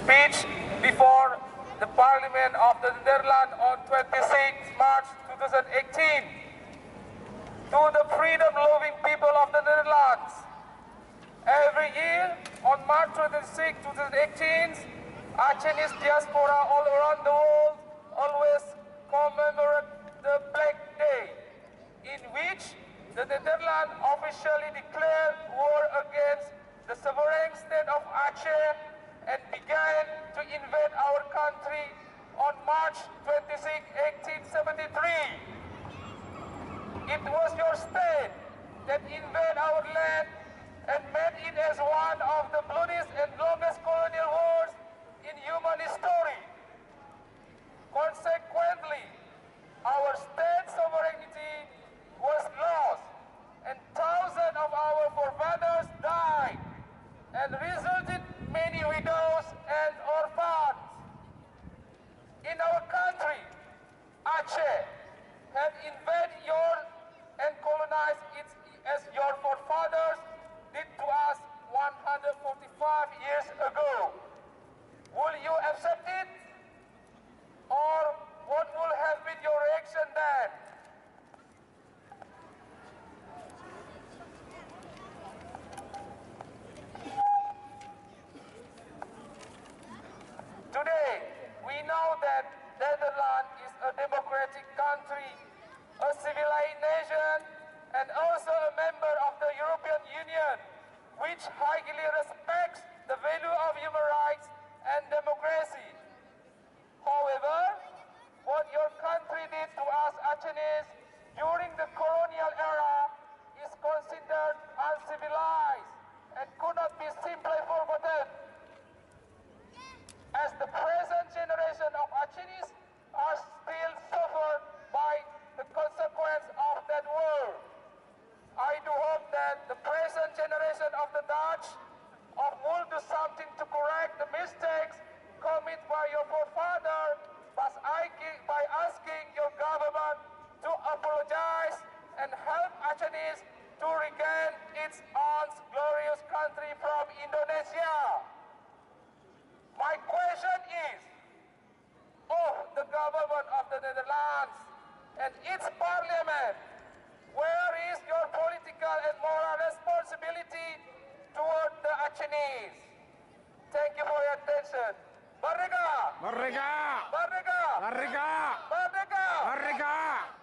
speech before the Parliament of the Netherlands on 26 March 2018. To the freedom-loving people of the Netherlands, every year on March 26, 2018, Achenese diaspora all around the world always commemorate the Black Day, in which the Netherlands officially declared war against the sovereign state of Aceh and began to invade our country on March 26, 1873. It was your state that invaded our land and made it as one of the bloodiest and longest colonial wars in human history. Consequently, our state sovereignty was lost and thousands of our forefathers died and resulted many widows and orphans. In our country, Aceh have invaded yours and colonized it as your forefathers did to us 145 years ago. Will you accept it? Or what will have been your reaction then? Today, we know that Netherlands is a democratic country, a civilized nation, and also a member of the European Union, which highly respects the value of human rights and democracy. However, what your country did to us Achenese during the colonial era is considered uncivilized and could not be simply forgotten. As the present generation of Achenese are still suffered by the consequence of that war. I do hope that the present generation of the Dutch will do something to correct the mistakes committed by your forefather by asking your government to apologize and help Achenese to regain its own glorious country from Indonesia. My question is, the government of the Netherlands and its parliament, where is your political and moral responsibility toward the Achenese? Thank you for your attention. Merdeka! Merdeka! Merdeka! Merdeka! Merdeka! Merdeka!